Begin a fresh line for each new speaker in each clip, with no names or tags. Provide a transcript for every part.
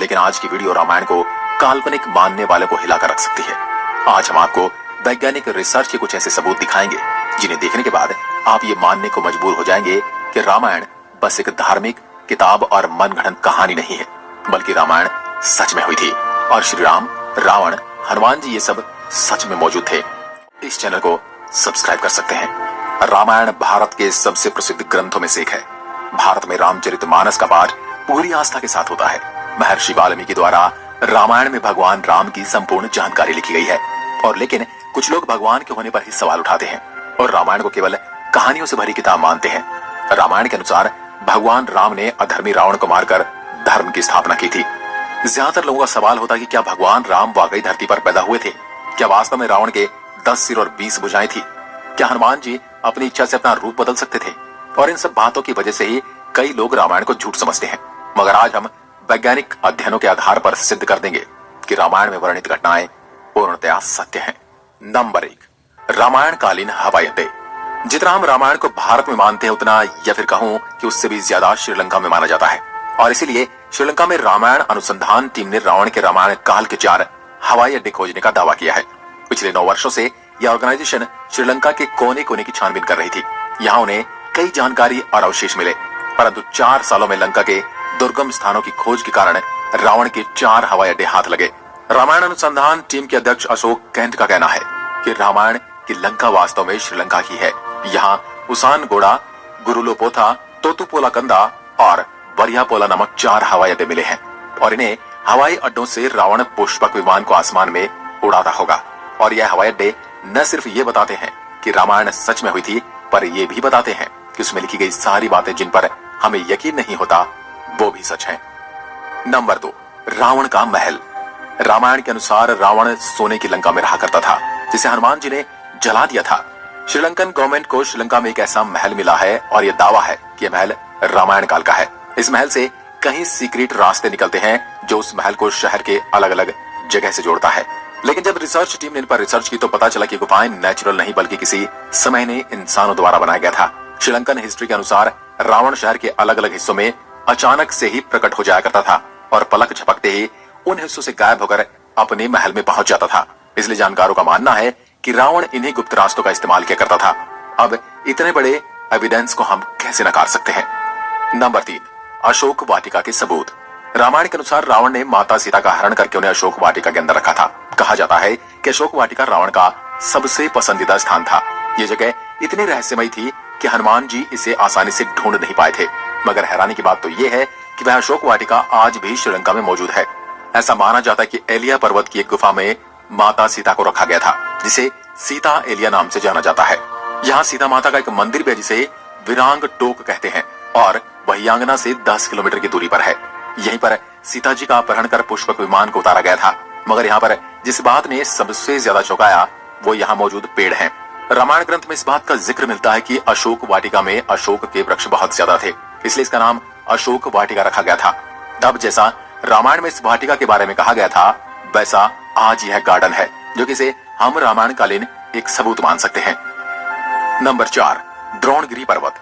लेकिन आज की वीडियो रामायण को काल्पनिक मानने वाले को हिलाकर रख सकती है। आज हम आपको वैज्ञानिक रिसर्च के कुछ ऐसे सबूत दिखाएंगे जिन्हें देखने के बाद आप ये मानने को मजबूर हो जाएंगे कि रामायण बस एक धार्मिक किताब और मनगढ़ंत कहानी नहीं है, बल्कि रामायण सच में हुई थी और श्री राम, रावण, हनुमान जी ये सब सच में मौजूद थे। इस चैनल को सब्सक्राइब कर सकते हैं। रामायण भारत के सबसे प्रसिद्ध ग्रंथों में से एक है। भारत में रामचरितमानस का पाठ पूरी आस्था के साथ होता है। महर्षि वाल्मीकि द्वारा रामायण में भगवान राम की संपूर्ण जानकारी लिखी गई है। और लेकिन कुछ लोग भगवान के होने पर ही सवाल उठाते हैं और रामायण को केवल कहानियों से भरी किताब मानते हैं। रामायण के अनुसार भगवान राम ने अधर्मी रावण को मारकर धर्म की स्थापना की थी। ज्यादातर लोगों का सवाल होता है कि क्या भगवान राम वाकई धरती पर पैदा हुए थे? क्या वास्तव में रावण के 10 सिर और 20 भुजाएं थी? क्या हनुमान जी अपनी इच्छा से अपना रूप बदल सकते थे? और इन सब बातों की वजह से ही कई लोग रामायण को झूठ समझते हैं। मगर आज हम वैज्ञानिक अध्ययनों के आधार पर सिद्ध कर देंगे कि रामायण में वर्णित घटनाएं पूर्णतया सत्य हैं। नंबर 1, रामायण कालीन हवाई अड्डे। जितना हम रामायण को भारत में मानते हैं उतना, या फिर कहूं कि उससे भी ज्यादा श्रीलंका में माना जाता है। और इसीलिए श्रीलंका में रामायण अनुसंधान टीम ने रावण के रामायण काल के 4 हवाई अड्डे खोजने का दावा किया है। पिछले 9 वर्षों से यह ऑर्गेनाइजेशन श्रीलंका के कोने कोने की छानबीन कर रही थी। यहाँ उन्हें कई जानकारी और अवशेष मिले, परंतु 4 सालों में लंका के दुर्गम स्थानों की खोज के कारण रावण के 4 हवाई अड्डे हाथ लगे। रामायण अनुसंधान टीम के अध्यक्ष अशोक कैंट का कहना है कि रामायण की लंका वास्तव में श्रीलंका की है। यहाँ उसानगोड़ा, गुरुलोपोथा, तोतुपोलाकंदा और वरियापोला नामक 4 हवाई अड्डे मिले हैं और इन्हें हवाई अड्डों से रावण पुष्पक विमान को आसमान में उड़ाता होगा। और यह हवाई अड्डे न सिर्फ ये बताते हैं कि रामायण सच में हुई थी, पर ये भी बताते हैं कि उसमें लिखी गई सारी बातें जिन पर हमें यकीन नहीं होता वो भी सच हैं। नंबर 2, रावण का महल। रामायण के अनुसार रावण सोने की लंका में रहा करता था जिसे हनुमान जी ने जला दिया था। श्रीलंकन गवर्नमेंट को श्रीलंका में एक ऐसा महल मिला है और यह दावा है कि यह महल रामायण काल का है। इस महल से कई सीक्रेट रास्ते निकलते हैं जो उस महल को शहर के अलग अलग जगह से जोड़ता है। लेकिन जब रिसर्च टीम ने इन पर रिसर्च की तो पता चला कि गुफाएं नेचुरल नहीं बल्कि किसी समय ने इंसानों द्वारा बनाया गया था। श्रीलंकन हिस्ट्री के अनुसार रावण शहर के अलग अलग हिस्सों में अचानक से ही प्रकट हो जाया करता था और पलक झपकते ही उन हिस्सों से गायब होकर अपने महल में पहुंच जाता था। इसलिए जानकारों का मानना है कि रावण इन्हीं गुप्त रास्तों का इस्तेमाल किया करता था। अब इतने बड़े एविडेंस को हम कैसे नकार सकते हैं? नंबर 3, अशोक वाटिका के सबूत। रामायण के अनुसार रावण ने माता सीता का हरण करके उन्हें अशोक वाटिका के अंदर रखा था। कहा जाता है कि अशोक वाटिका रावण का सबसे पसंदीदा स्थान था। ये जगह इतनी रहस्यमयी थी कि हनुमान जी इसे आसानी से ढूंढ नहीं पाए थे। मगर हैरानी की बात तो ये है कि वह अशोक वाटिका आज भी श्रीलंका में मौजूद है। ऐसा माना जाता है कि एलिया पर्वत की एक गुफा में माता सीता को रखा गया था जिसे सीता एलिया नाम से जाना जाता है। यहाँ सीता माता का एक मंदिर भी है जिसे विरांग टोक कहते हैं और वही आंगना से 10 किलोमीटर की दूरी पर है। यहीं पर सीता जी का अपहरण कर पुष्पक विमान को उतारा गया था। मगर यहाँ पर जिस बात ने सबसे ज्यादा चौंकाया वो यहाँ मौजूद पेड़ हैं। रामायण ग्रंथ में इस बात का जिक्र मिलता है कि अशोक वाटिका में अशोक के वृक्ष बहुत ज्यादा थे, इसलिए इसका नाम अशोक वाटिका रखा गया था। तब जैसा रामायण में इस वाटिका के बारे में कहा गया था वैसा आज यह गार्डन है, जो कि इसे हम रामायण कालीन एक सबूत मान सकते हैं। नंबर 4, द्रोणगिरी पर्वत।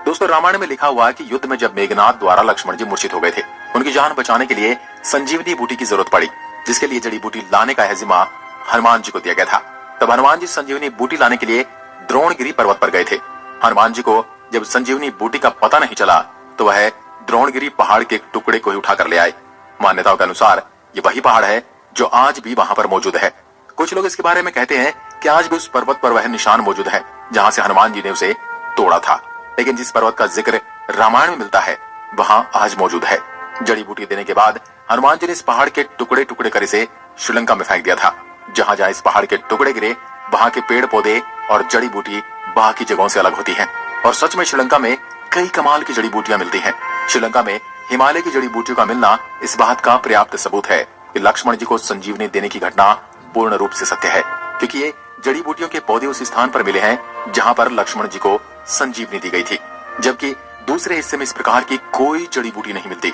दोस्तों, रामायण में लिखा हुआ है कि युद्ध में जब मेघनाद द्वारा लक्ष्मण जी मूर्छित हो गए थे, उनकी जान बचाने के लिए संजीवनी बूटी की जरूरत पड़ी, जिसके लिए जड़ी बूटी लाने का जिम्मा हनुमान जी को दिया गया था। तब हनुमान जी संजीवनी बूटी लाने के लिए द्रोणगिरी पर्वत पर गए थे। हनुमान जी को जब संजीवनी बूटी का पता नहीं चला तो वह द्रोणगिरी पहाड़ के एक टुकड़े को ही उठा कर ले आए। मान्यताओं के अनुसार ये वही पहाड़ है जो आज भी वहां पर मौजूद है। कुछ लोग इसके बारे में कहते हैं कि आज भी उस पर्वत पर वह निशान मौजूद है जहां से हनुमान जी ने उसे तोड़ा था। लेकिन जिस पर्वत का जिक्र रामायण में मिलता है वहां आज मौजूद है। जड़ी बूटी देने के बाद हनुमान जी ने इस पहाड़ के टुकड़े टुकड़े कर इसे श्रीलंका में फेंक दिया था। जहां जहां इस पहाड़ के टुकड़े गिरे वहां के पेड़ पौधे और जड़ी बूटी बाकी जगहों से अलग होती हैं। और सच में श्रीलंका में कई कमाल की जड़ी बूटियां मिलती हैं। श्रीलंका में हिमालय की जड़ी बूटियों का मिलना इस बात का पर्याप्त सबूत है कि लक्ष्मण जी को संजीवनी देने की घटना पूर्ण रूप से सत्य है, क्योंकि ये जड़ी बूटियों के पौधे उस स्थान पर मिले हैं जहां पर लक्ष्मण जी को संजीवनी दी गई थी, जबकि दूसरे हिस्से में इस प्रकार की कोई जड़ी बूटी नहीं मिलती।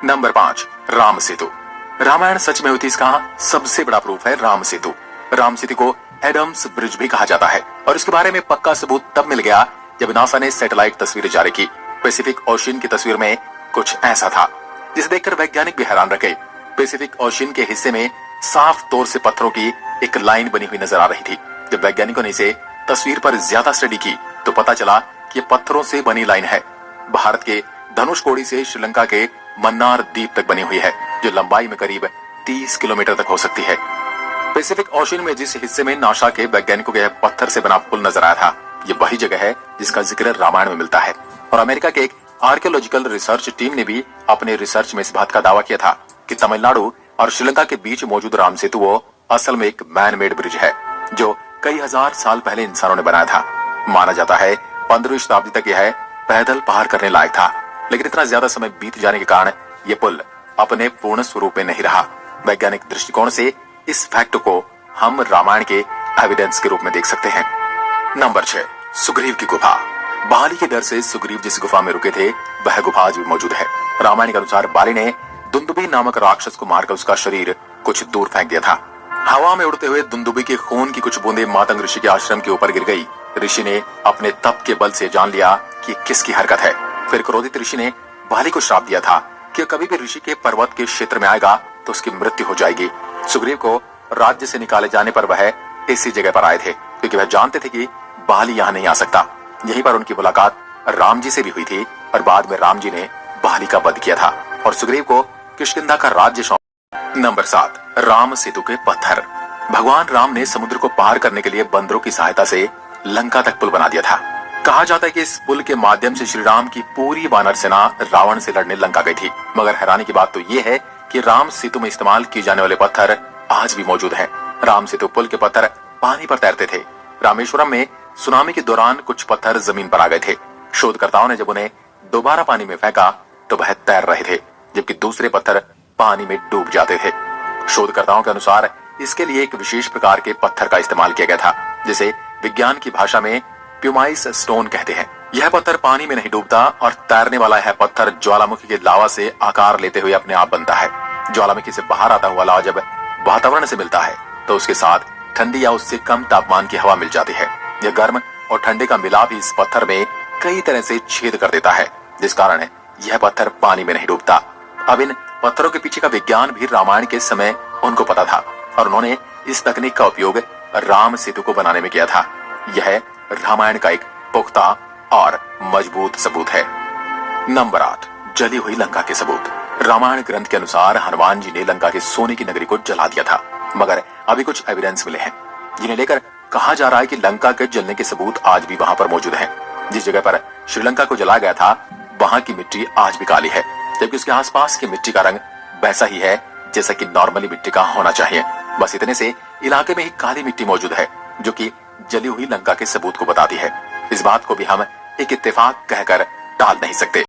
नंबर 5, राम सेतु। रामायण सच में हुई थी इसका सबसे बड़ा प्रूफ है राम सेतु। राम सेतु को एडम्स ब्रिज भी कहा जाता है और इसके बारे में पक्का सबूत तब मिल गया जब नासा ने सैटेलाइट तस्वीरें जारी की। पैसिफिक ओशियन की तस्वीर में कुछ ऐसा था। जिसे देखकर वैज्ञानिक भी हैरान रह गए। पैसिफिक ओशियन के हिस्से में साफ तौर से पत्थरों की एक लाइन बनी हुई नजर आ रही थी। जब वैज्ञानिकों ने इसे तस्वीर पर ज्यादा स्टडी की तो पता चला कि ये पत्थरों से बनी लाइन है। भारत के धनुषकोडी से श्रीलंका के मन्नार द्वीप तक बनी हुई है, जो लंबाई में करीब 30 किलोमीटर तक हो सकती है। पैसिफिक ओशियन में जिस हिस्से में नासा के वैज्ञानिकों के पत्थर से बना पुल नजर आया था, ये वही जगह है जिसका जिक्र रामायण में मिलता है। और अमेरिका के एक आर्कियोलॉजिकल रिसर्च टीम ने भी अपने रिसर्च में इस बात का दावा किया था कि तमिलनाडु और श्रीलंका के बीच मौजूद राम सेतु वो असल में एक मैन मेड ब्रिज है, जो कई हजार साल पहले इंसानों ने बनाया था। माना जाता है 15वीं शताब्दी तक यह पैदल पार करने लायक था, लेकिन इतना ज्यादा समय बीत जाने के कारण ये पुल अपने पूर्ण स्वरूप में नहीं रहा। वैज्ञानिक दृष्टिकोण से इस फैक्ट को हम रामायण के एविडेंस के रूप में देख सकते हैं। नंबर 6, सुग्रीव की गुफा। बाली के डर से सुग्रीव जिस गुफा में रुके थे वह गुफा आज भी मौजूद है। रामायण के अनुसार बाली ने दुंदुबी नामक राक्षस को मारकर उसका शरीर कुछ दूर फेंक दिया था। हवा में उड़ते हुए दुंदुबी के खून की कुछ बूंदें मातंग ऋषि के आश्रम के ऊपर गिर गई। ऋषि ने अपने तप के बल से जान लिया कि किसकी हरकत है। फिर क्रोधित ऋषि ने बाली को श्राप दिया था कि कभी भी ऋषि के पर्वत के क्षेत्र में आएगा तो उसकी मृत्यु हो जाएगी। सुग्रीव को राज्य से निकाले जाने पर वह इसी जगह पर आए थे, क्योंकि वह जानते थे कि बाली यहाँ नहीं आ सकता। यहीं पर उनकी मुलाकात राम जी से भी हुई थी और बाद में राम जी ने बाली का वध किया था और सुग्रीव को किष्किंधा का राज्य सौंपा। नंबर 7, राम सेतु के पत्थर। भगवान राम ने समुद्र को पार करने के लिए बंदरों की सहायता से लंका तक पुल बना दिया था। कहा जाता है कि इस पुल के माध्यम से श्री राम की पूरी वानर सेना रावण से लड़ने लंका गई थी। मगर हैरानी की बात तो ये है कि राम सेतु में इस्तेमाल किए जाने वाले पत्थर आज भी मौजूद हैं। राम सेतु पुल के पत्थर पानी पर तैरते थे। रामेश्वरम में सुनामी के दौरान कुछ पत्थर जमीन पर आ गए थे। शोधकर्ताओं ने जब उन्हें दोबारा पानी में फेंका तो वह तैर रहे थे, जबकि दूसरे पत्थर पानी में डूब जाते थे। शोधकर्ताओं के अनुसार इसके लिए एक विशेष प्रकार के पत्थर का इस्तेमाल किया गया था, जिसे विज्ञान की भाषा में प्यूमाइस स्टोन कहते हैं। यह पत्थर पानी में नहीं डूबता और तैरने वाला यह पत्थर ज्वालामुखी के लावा से आकार लेते हुए अपने आप बनता है। ज्वालामुखी से बाहर आता हुआ लावा जब वातावरण से मिलता है तो उसके साथ ठंडी या उससे कम तापमान की हवा मिल जाती है। यह गर्म और ठंडे का मिलाप इस पत्थर में कई तरह से छेद कर देता है, जिस कारण यह पत्थर पानी में नहीं डूबता। अब इन पत्थरों के पीछे का विज्ञान भी रामायण के समय उनको पता था और उन्होंने इस तकनीक का उपयोग राम सेतु को बनाने में किया था। यह रामायण का एक पुख्ता और मजबूत सबूत है। नंबर 8, जली हुई लंका के सबूत। रामायण ग्रंथ के अनुसार हनुमान जी ने लंका के सोने की नगरी को जला दिया था, मगर अभी कुछ एविडेंस मिले हैं जिन्हें लेकर कहा जा रहा है कि लंका के जलने के सबूत आज भी वहां पर मौजूद हैं। जिस जगह पर श्रीलंका को जलाया गया था वहां की मिट्टी आज भी काली है, जबकि उसके आसपास की मिट्टी का रंग वैसा ही है जैसा कि नॉर्मली मिट्टी का होना चाहिए। बस इतने से इलाके में ही काली मिट्टी मौजूद है, जो कि जली हुई लंका के सबूत को बताती है। इस बात को भी हम एक इत्तेफाक कहकर टाल नहीं सकते।